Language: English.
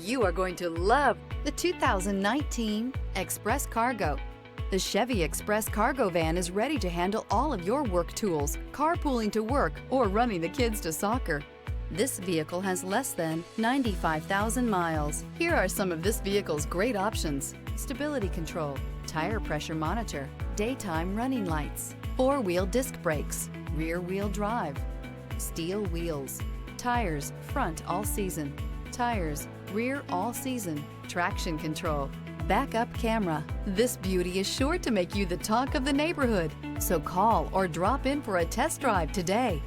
You are going to love the 2019 Express Cargo. The Chevy Express Cargo van is ready to handle all of your work tools, carpooling to work, or running the kids to soccer. This vehicle has less than 95,000 miles. Here are some of this vehicle's great options: stability control, tire pressure monitor, daytime running lights, four-wheel disc brakes, rear-wheel drive, steel wheels, tires front all season, tires rear all season, traction control, backup camera. This beauty is sure to make you the talk of the neighborhood. So call or drop in for a test drive today.